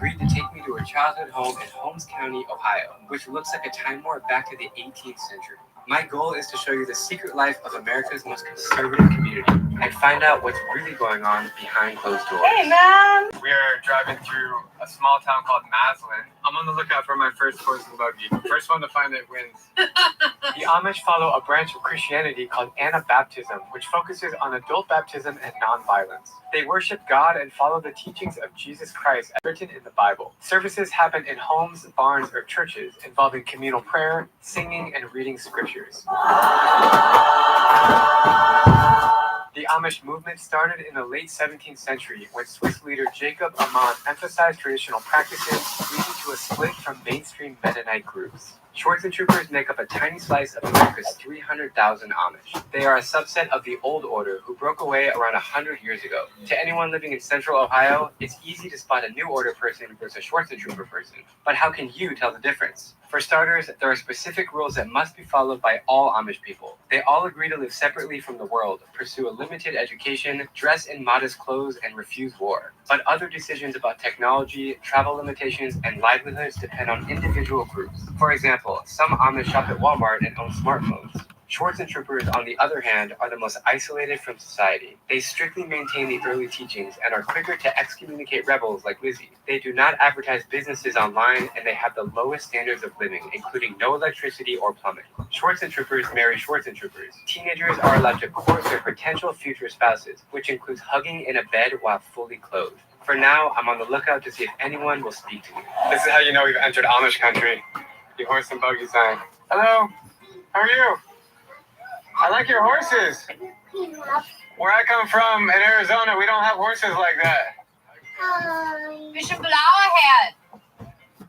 agreed to take me to her childhood home in Holmes County, Ohio, which looks like a time warp back to the 18th century. My goal is to show you the secret life of America's most conservative community and find out what's really going on behind closed doors. Hey, man! We are driving through a small town called Maslin. I'm on the lookout for my first horse and buggy. First one to find it wins. The Amish follow a branch of Christianity called Anabaptism, which focuses on adult baptism and nonviolence. They worship God and follow the teachings of Jesus Christ as written in the Bible. Services happen in homes, barns, or churches, involving communal prayer, singing, and reading scriptures. The Amish movement started in the late 17th century when Swiss leader Jacob Amand emphasized traditional practices, leading to a split from mainstream Mennonite groups. Shorts and Troopers make up a tiny slice of America's 300,000 Amish. They are a subset of the Old Order who broke away around 100 years ago. To anyone living in central Ohio, it's easy to spot a New Order person versus a Shorts and Trooper person. But how can you tell the difference? For starters, there are specific rules that must be followed by all Amish people. They all agree to live separately from the world, pursue a limited education, dress in modest clothes, and refuse war. But other decisions about technology, travel limitations, and livelihoods depend on individual groups. For example, some Amish shop at Walmart and own smartphones. Shorts and Troopers, on the other hand, are the most isolated from society. They strictly maintain the early teachings and are quicker to excommunicate rebels like Lizzie. They do not advertise businesses online, and they have the lowest standards of living, including no electricity or plumbing. Shorts and Troopers marry Shorts and Troopers. Teenagers are allowed to court their potential future spouses, which includes hugging in a bed while fully clothed. For now, I'm on the lookout to see if anyone will speak to me. This is how you know we've entered Amish country. The horse and buggy sign. Hello, how are you? I like your horses. Where I come from in Arizona, we don't have horses like that. We should blow ahead.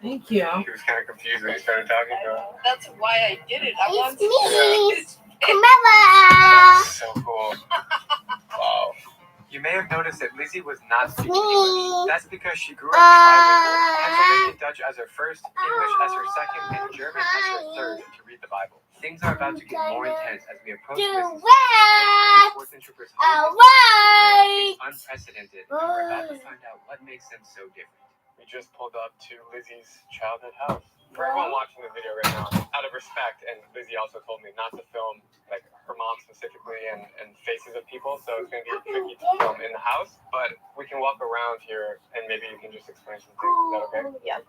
Thank you. She was kind of confused when you started talking to her. That's why I did it. I wanted It's to me. Come That's so cool. Wow. You may have noticed that Lizzie was not speaking me. English. That's because she grew up trilingual, Pennsylvania Dutch as her first, English as her second, and German as her third to read the Bible. Things are about to get more intense as we approach Lizzie's Shorts and Troopers home. It's unprecedented, and we're about to find out what makes them so different. We just pulled up to Lizzie's childhood house. For everyone watching the video right now, out of respect, and Lizzie also told me not to film like her mom specifically and faces of people, so it's going to be tricky to film in the house, but we can walk around here and maybe you can just explain some things. Is that okay? Yeah.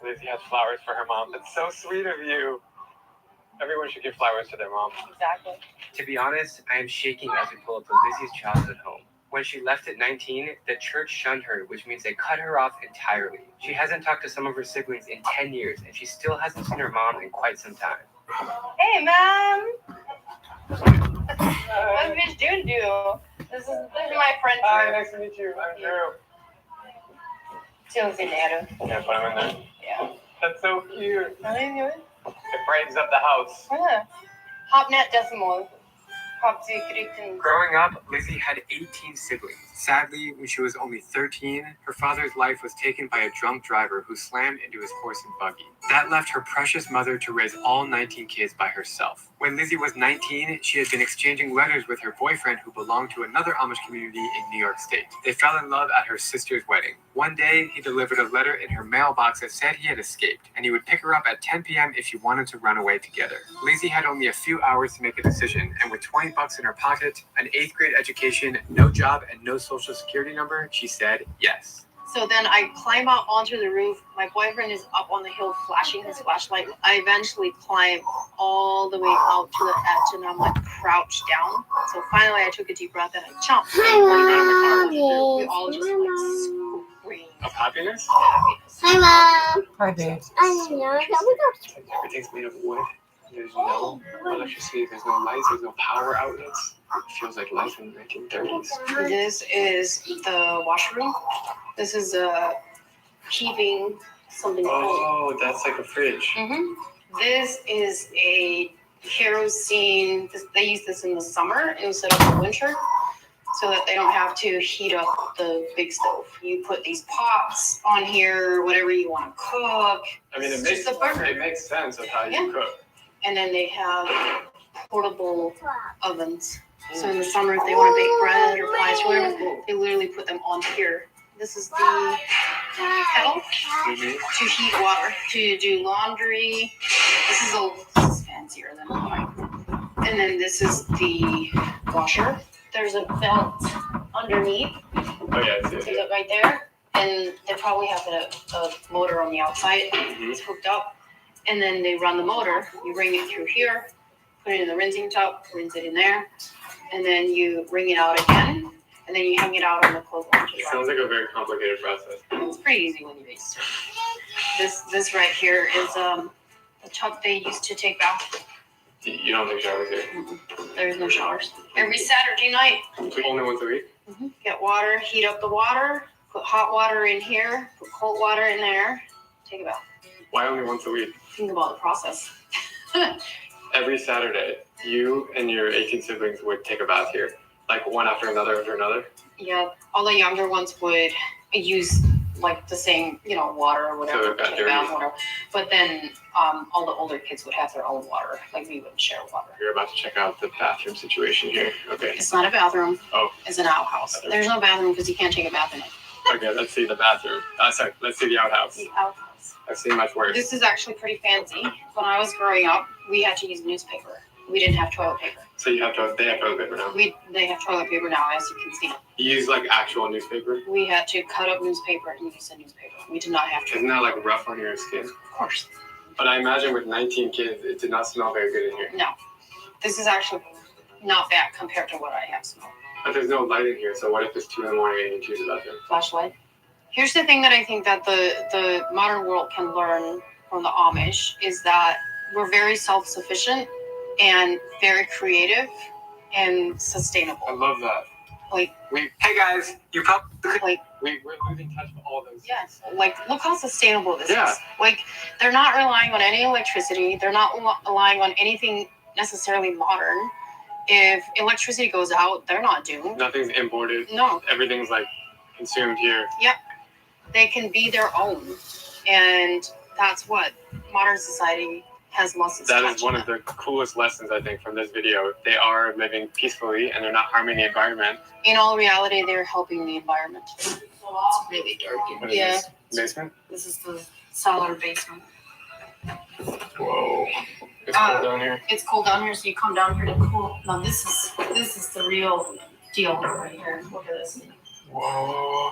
Lizzie has flowers for her mom. That's so sweet of you. Everyone should give flowers to their mom. Exactly. To be honest, I am shaking as we pull up to Lizzie's childhood home. When she left at 19, the church shunned her, which means they cut her off entirely. She hasn't talked to some of her siblings in 10 years, and she still hasn't seen her mom in quite some time. Hey, man. What is June do? This is my friend. Hi, nice to meet you. I'm Drew. June Finero. Can I put him in there? Yeah. That's so cute. Yeah. It brightens up the house. Hopnet decimal. Hopzikriken. Growing up, Lizzie had 18 siblings. Sadly, when she was only 13, her father's life was taken by a drunk driver who slammed into his horse and buggy. That left her precious mother to raise all 19 kids by herself. When Lizzie was 19, she had been exchanging letters with her boyfriend who belonged to another Amish community in New York State. They fell in love at her sister's wedding. One day, he delivered a letter in her mailbox that said he had escaped, and he would pick her up at 10 p.m. if she wanted to run away together. Lizzie had only a few hours to make a decision, and with 20 bucks in her pocket, an 8th grade education, no job, and no social security number, she said yes. So then I climb out onto the roof. My boyfriend is up on the hill flashing his flashlight. I eventually climb all the way out to the edge and I'm like crouched down. So finally I took a deep breath and I jumped. We all just like screamed. Of happiness? Hi, Mom. Hi, babe. I know. Everything's made of wood. There's no electricity, there's no lights, there's no power outlets. It feels like life in the 1930s. This is the washroom. This is keeping something cold. Oh, that's like a fridge. This is a kerosene. They use this in the summer instead of the winter, so that they don't have to heat up the big stove. You put these pots on here, whatever you want to cook. I mean, It's just a burner. it makes sense of how you cook. And then they have portable ovens. So in the summer, if they want to bake bread or pies or whatever, they literally put them on here. This is the kettle Mhm. to heat water, to do laundry. This is fancier than mine. And then this is the washer. There's a belt underneath. Oh yeah, I see Is it. it right there? And they probably have a motor on the outside. Mhm. It's hooked up. And then they run the motor. You bring it through here, put it in the rinsing tub, rinse it in there, and then you wring it out again, and then you hang it out on the clothesline. It sounds like a very complicated process. It's pretty easy when you base it. This right here is the tub they used to take bath. You don't take showers here? There's no showers. Every Saturday night, Only once a week? get water, heat up the water, put hot water in here, put cold water in there, take a bath. Why only once a week? Think about the process. Every Saturday, you and your 18 siblings would take a bath here, like one after another after another. Yeah, all the younger ones would use like the same, water or whatever, So it got take a bath, dirty. whatever. But then all the older kids would have their own water. Like we wouldn't share water. You're about to check out the bathroom situation here. Okay. It's not a bathroom. Oh. It's an outhouse. There's no bathroom because you can't take a bath in it. Okay, let's see the bathroom. Sorry, let's see the outhouse. The outhouse. I've seen much worse. This is actually pretty fancy. When I was growing up, we had to use newspaper. We didn't have toilet paper. So they have toilet paper now. They have toilet paper now, as you can see. You use like actual newspaper? We had to cut up newspaper and use the newspaper. We did not have to. Isn't that like rough on your skin? Of course. But I imagine with 19 kids, it did not smell very good in here. No. This is actually not bad compared to what I have smelled. But there's no light in here, so what if it's 2 in the morning and you choose a bathroom? Flashlight. Here's the thing that I think that the modern world can learn from the Amish is that we're very self-sufficient and very creative and I sustainable. love that. Like, Hey guys, you probably like, we're losing touch with all those. yes, like look how sustainable this Yeah. is. Like, they're not relying on any electricity. They're not relying on anything necessarily modern. If electricity goes out, they're not doomed. Nothing's imported. No, Everything's like consumed here. they can be their own, and that's what modern society has lost its That touch is one with. of the coolest lessons I think from this video. They are living peacefully and they're not harming the environment. In all reality, they're helping the environment. It's really dark in What here. is this? Basement? This is the cellar basement. Whoa. It's Uh, cold down here. It's cold down here, so you come down here to cool. Now this is the real deal right here. Look at this. Whoa.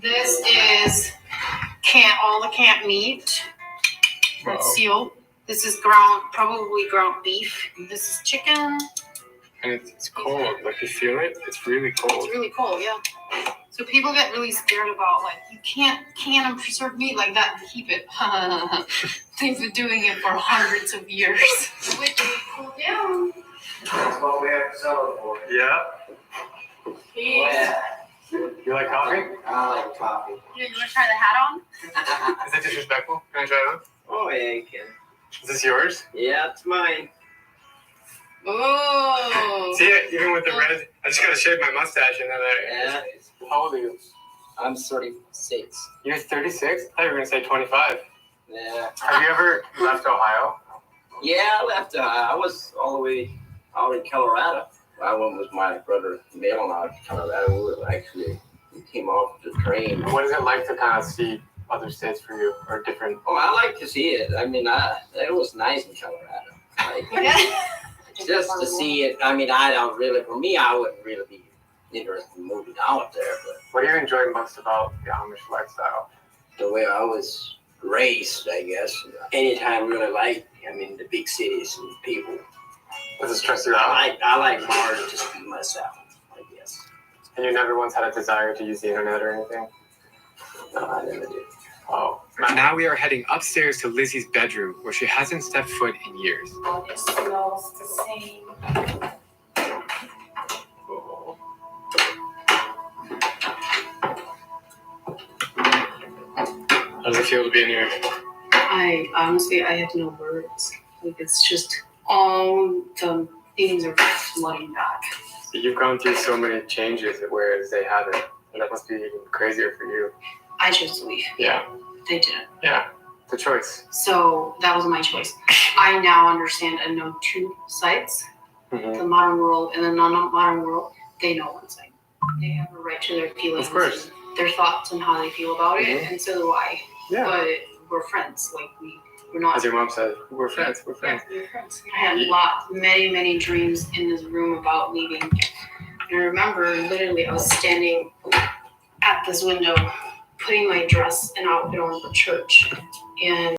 This is all the camp meat. That's Wow. seal. This is probably ground beef. This is chicken. And it's cold. Like you feel it? It's really cold. It's really cold, yeah. So people get really scared about like you can't can and preserve meat like that and keep it. They've been doing it for hundreds of years. Wait till you cool down. That's what we have to sell it for. Yeah. Yeah, You like coffee? I like coffee. You want to try the hat on? Is that disrespectful? Can I try it on? Oh, yeah, you can. Is this yours? Yeah, it's mine. Oh. See it? Even with the red, I just gotta shave my mustache and then Yeah. How old are you? I'm 36. You're 36? I thought you were gonna say 25. Yeah. Have you ever left Ohio? Yeah, I left. I was all the way out in Colorado. I went with my brother, Dale, out to Colorado. We came off the train. What is it like to kind of see other states for you or different? Oh, I like to see it. I mean, it was nice in Colorado. Like, just to see it. I mean, I don't really, for me, I wouldn't really be interested in moving out there, but What do you enjoy most about the Amish lifestyle? the way I was raised, I guess. Anytime really like, I mean, the big cities and people. Does it stress you out? I like more to just be myself, I guess. And you never once had a desire to use the internet or anything? No, I never did. Oh. Now we are heading upstairs to Lizzie's bedroom, where she hasn't stepped foot in years. It smells the same. How does it feel to be in here? I honestly, I have no words. Like it's just all the things are flooding back. You've gone through so many changes, whereas they haven't. And that must be even crazier for you. I chose to leave. Yeah. They didn't. Yeah. The choice. So that was my choice. I now understand and know two sides: Mm-hmm. the modern world and the non-modern world. They know one side. They have a right to their feelings. Of course. their thoughts on how they feel about it, and so do I. Yeah. But we're friends. Like we're not. As your mom said, we're friends. We're friends. Yeah, we're friends. I had many dreams in this room about leaving. And I remember literally I was standing at this window, putting my dress and outfit on for church, and